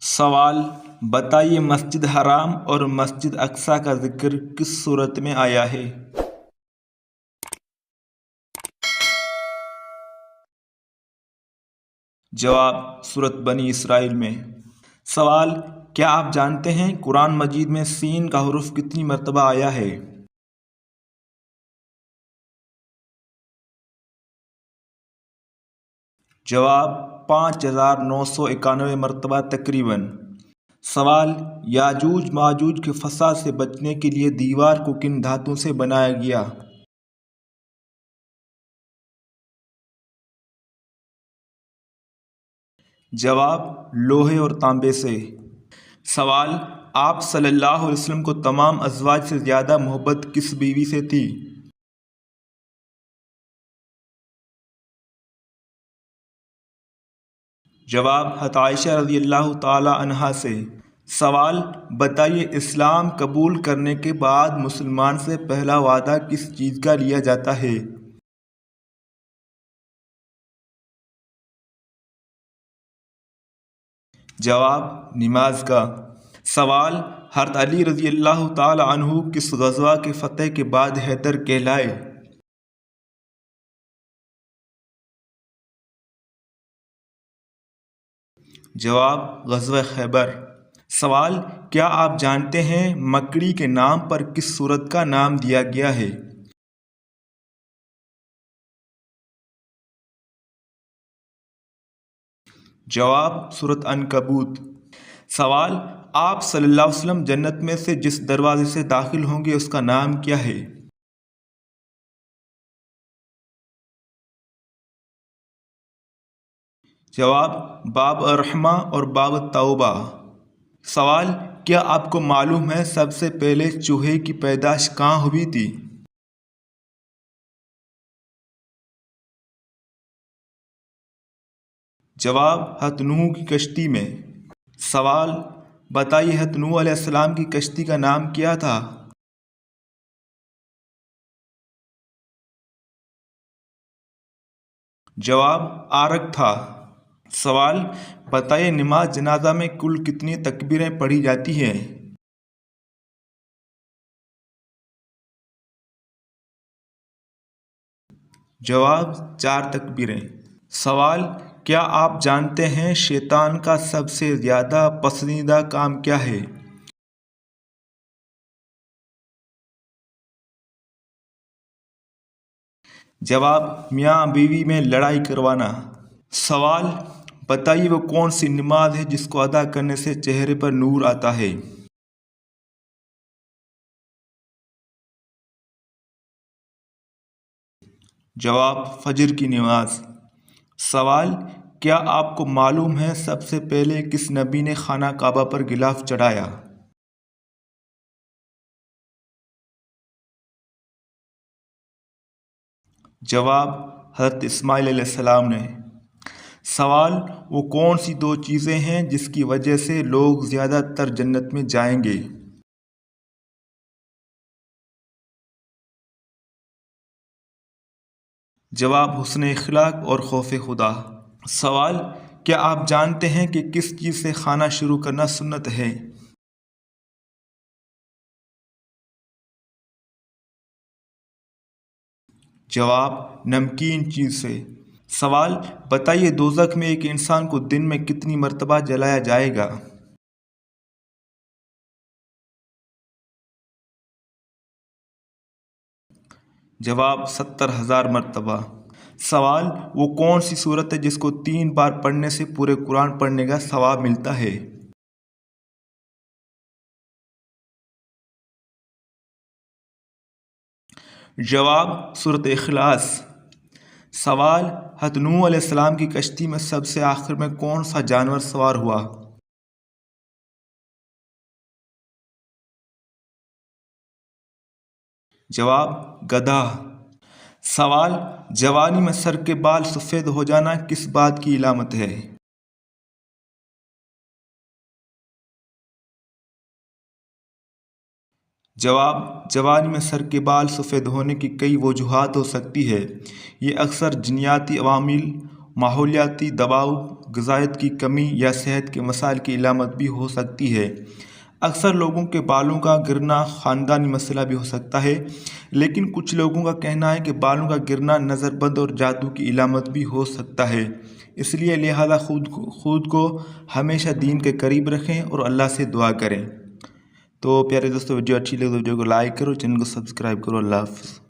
سوال: بتائیے مسجد حرام اور مسجد اقصیٰ کا ذکر کس صورت میں آیا ہے؟ جواب: سورۃ بنی اسرائیل میں۔ سوال: کیا آپ جانتے ہیں قرآن مجید میں سین کا حرف کتنی مرتبہ آیا ہے؟ جواب: 5991 مرتبہ تقریباً۔ سوال: یاجوج ماجوج کے فساد سے بچنے کے لیے دیوار کو کن دھاتوں سے بنایا گیا؟ جواب: لوہے اور تانبے سے۔ سوال: آپ صلی اللہ علیہ وسلم کو تمام ازواج سے زیادہ محبت کس بیوی سے تھی؟ جواب: حضرت عائشہ رضی اللہ تعالی عنہا سے۔ سوال: بتائیے اسلام قبول کرنے کے بعد مسلمان سے پہلا وعدہ کس چیز کا لیا جاتا ہے؟ جواب: نماز کا۔ سوال: حضرت علی رضی اللہ تعالی عنہ کس غزوہ کے فتح کے بعد حیدر کہلائے؟ جواب: غزوہ خیبر۔ سوال: کیا آپ جانتے ہیں مکڑی کے نام پر کس سورت کا نام دیا گیا ہے؟ جواب: سورۃ عنکبوت۔ سوال: آپ صلی اللہ علیہ وسلم جنت میں سے جس دروازے سے داخل ہوں گے اس کا نام کیا ہے؟ جواب: باب الرحمہ اور باب التوبہ۔ سوال: کیا آپ کو معلوم ہے سب سے پہلے چوہے کی پیدائش کہاں ہوئی تھی؟ جواب: حضرت نوح کی کشتی میں۔ سوال: بتائیے حضرت نوح علیہ السلام کی کشتی کا نام کیا تھا؟ جواب: آرک تھا۔ سوال: بتائیے نماز جنازہ میں کل کتنی تکبیریں پڑھی جاتی ہیں؟ جواب: 4 تکبیریں۔ سوال: کیا آپ جانتے ہیں شیطان کا سب سے زیادہ پسندیدہ کام کیا ہے؟ جواب: میاں بیوی میں لڑائی کروانا۔ سوال: بتائیے وہ کون سی نماز ہے جس کو ادا کرنے سے چہرے پر نور آتا ہے؟ جواب: فجر کی نماز۔ سوال: کیا آپ کو معلوم ہے سب سے پہلے کس نبی نے خانہ کعبہ پر غلاف چڑھایا؟ جواب: حضرت اسماعیل علیہ السلام نے۔ سوال: وہ کون سی 2 چیزیں ہیں جس کی وجہ سے لوگ زیادہ تر جنت میں جائیں گے؟ جواب: حسن اخلاق اور خوف خدا۔ سوال: کیا آپ جانتے ہیں کہ کس چیز سے کھانا شروع کرنا سنت ہے؟ جواب: نمکین چیز سے۔ سوال: بتائیے دوزخ میں ایک انسان کو دن میں کتنی مرتبہ جلایا جائے گا؟ جواب: 70,000 مرتبہ۔ سوال: وہ کون سی صورت ہے جس کو 3 بار پڑھنے سے پورے قرآن پڑھنے کا ثواب ملتا ہے؟ جواب: سورۃ اخلاص۔ سوال: حضرت نوح علیہ السلام کی کشتی میں سب سے آخر میں کون سا جانور سوار ہوا؟ جواب: گدھا۔ سوال: جوانی میں سر کے بال سفید ہو جانا کس بات کی علامت ہے؟ جواب: جوانی میں سر کے بال سفید ہونے کی کئی وجوہات ہو سکتی ہے، یہ اکثر جینیاتی عوامل ماحولیاتی دباؤ، غذائیت کی کمی یا صحت کے مسائل کی علامت بھی ہو سکتی ہے۔ اکثر لوگوں کے بالوں کا گرنا خاندانی مسئلہ بھی ہو سکتا ہے، لیکن کچھ لوگوں کا کہنا ہے کہ بالوں کا گرنا نظر بند اور جادو کی علامت بھی ہو سکتا ہے۔ اس لیے لہٰذا خود کو ہمیشہ دین کے قریب رکھیں اور اللہ سے دعا کریں۔ تو پیارے دوستو، ویڈیو اچھی لگے تو ویڈیو کو لائک کرو، چینل کو سبسکرائب کرو۔ اللہ حافظ۔